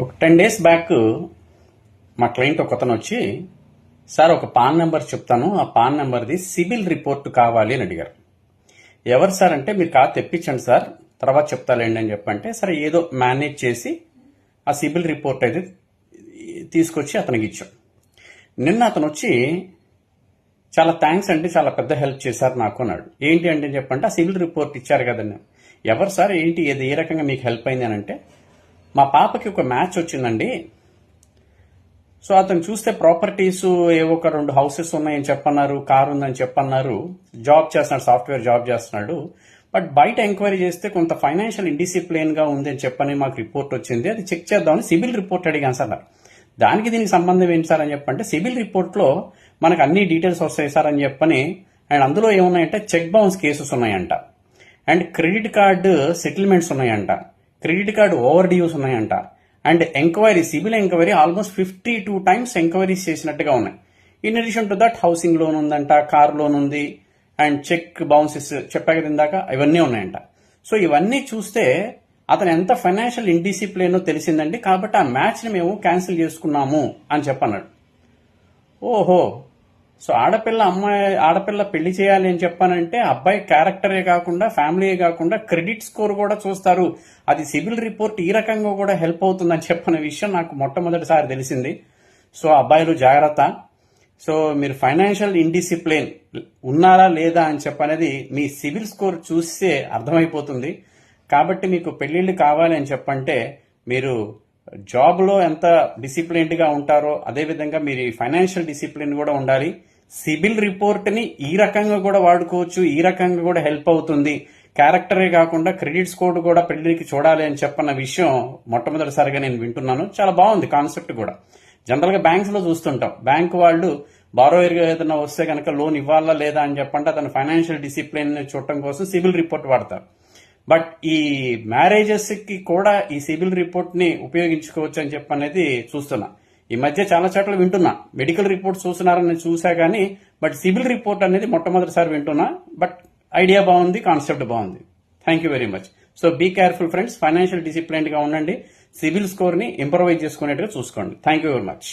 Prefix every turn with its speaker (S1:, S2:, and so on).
S1: ఒక 10 days back మా client ఒకతను వచ్చి, సార్ ఒక పాన్ నెంబర్ చెప్తాను, ఆ పాన్ నెంబర్ది సిబిల్ రిపోర్ట్ కావాలి అని అడిగారు. ఎవరు సార్ అంటే, మీరు కాదు తెప్పించండి సార్, తర్వాత చెప్తాలేండి అని చెప్పంటే, సరే ఏదో మేనేజ్ చేసి ఆ సిబిల్ రిపోర్ట్ అయితే తీసుకొచ్చి అతనికి ఇచ్చాం. నిన్న అతను వచ్చి, చాలా థ్యాంక్స్ అండి, చాలా పెద్ద హెల్ప్ చేశారు నాకు అన్నాడు. ఏంటి అంటే చెప్పంటే, ఆ సిబిల్ రిపోర్ట్ ఇచ్చారు కదండి. ఎవరు సార్, ఏంటి, ఏది ఏ రకంగా మీకు హెల్ప్ అయింది అని అంటే, మా పాపకి ఒక మ్యాచ్ వచ్చిందండి. సో అతను చూస్తే ప్రాపర్టీస్ ఏవో ఒక 2 హౌసెస్ ఉన్నాయని చెప్పన్నారు, కారు ఉందని చెప్పన్నారు, జాబ్ చేస్తున్నాడు, సాఫ్ట్వేర్ జాబ్ చేస్తున్నాడు. బట్ బయట ఎంక్వైరీ చేస్తే కొంత ఫైనాన్షియల్ ఇండిసిప్లిన్ గా ఉంది అని చెప్పని మాకు రిపోర్ట్ వచ్చింది, అది చెక్ చేద్దామని సిబిల్ రిపోర్ట్ అడిగాను సార్. దానికి దీనికి సంబంధం ఏంటి సార్ అని చెప్పంటే, సిబిల్ రిపోర్ట్ లో మనకు అన్ని డీటెయిల్స్ వస్తాయి సార్ అని చెప్పని, అండ్ అందులో ఏమున్నాయంటే చెక్ బౌన్స్ కేసెస్ ఉన్నాయంట, అండ్ క్రెడిట్ కార్డు సెటిల్మెంట్స్ ఉన్నాయంట, క్రెడిట్ కార్డు ఓవర్ డ్యూస్ ఉన్నాయంట, and enquiry, CIBIL enquiry almost 52 times enquiries చేసినట్టుగా ఉన్నాయి. In addition to that housing loan ఉందంట, కార్ లోన్ ఉంది, అండ్ చెక్ బౌన్సెస్ చెప్పా కదా ఇందాక, ఇవన్నీ ఉన్నాయంట. సో ఇవన్నీ చూస్తే అతను ఎంత ఫైనాన్షియల్ ఇండిసిప్లిన్ తెలిసిందండి, కాబట్టి ఆ మ్యాచ్ ని మేము క్యాన్సిల్ చేసుకున్నాము అని చెప్పన్నాడు. ఓహో, సో ఆడపిల్ల పెళ్లి చేయాలి అని చెప్పానంటే అబ్బాయి క్యారెక్టరే కాకుండా, ఫ్యామిలీయే కాకుండా క్రెడిట్ స్కోర్ కూడా చూస్తారు, అది సిబిల్ రిపోర్ట్ ఈ రకంగా కూడా హెల్ప్ అవుతుందని చెప్పిన విషయం నాకు మొట్టమొదటిసారి తెలిసింది. సో అబ్బాయిలు జాగ్రత్త. సో మీరు ఫైనాన్షియల్ ఇండిసిప్లిన్ ఉన్నారా లేదా అని చెప్పనేది మీ సిబిల్ స్కోర్ చూస్తే అర్థమైపోతుంది. కాబట్టి మీకు పెళ్లిళ్ళు కావాలి అని చెప్పంటే, మీరు జాబ్లో ఎంత డిసిప్లిన్డ్ గా ఉంటారో అదేవిధంగా మీరు ఫైనాన్షియల్ డిసిప్లిన్ కూడా ఉండాలి. సిబిల్ రిపోర్ట్ ని ఈ రకంగా కూడా వాడుకోవచ్చు, ఈ రకంగా కూడా హెల్ప్ అవుతుంది. క్యారెక్టరే కాకుండా క్రెడిట్ స్కోర్ కూడా పెళ్లికి చూడాలి అని చెప్పన్న విషయం మొట్టమొదటిసారిగా నేను వింటున్నాను. చాలా బాగుంది కాన్సెప్ట్ కూడా. జనరల్ గా బ్యాంక్స్ లో చూస్తుంటాం, బ్యాంక్ వాళ్ళు బారోయర్ ఏదైనా వస్తే కనుక లోన్ ఇవ్వాలా లేదా అని చెప్పంటే అతను ఫైనాన్షియల్ డిసిప్లిన్ చూడటం కోసం సిబిల్ రిపోర్ట్ వాడతారు. బట్ ఈ మ్యారేజెస్ కి కూడా ఈ సిబిల్ రిపోర్ట్ ని ఉపయోగించుకోవచ్చు అని చెప్పనేది చూస్తున్నా. ఈ మధ్య చాలా చోట్ల వింటున్నా, మెడికల్ రిపోర్ట్ చూస్తున్నారని చూసా కానీ, బట్ సిబిల్ రిపోర్ట్ అనేది మొట్టమొదటిసారి వింటున్నా. బట్ ఐడియా బాగుంది, కాన్సెప్ట్ బాగుంది. Thank you very much. So be careful friends, financial discipline గా ఉండండి, సిబిల్ స్కోర్ ని ఇంప్రూవైజ్ చేసుకునేట్టుగా చూసుకోండి. Thank you very much.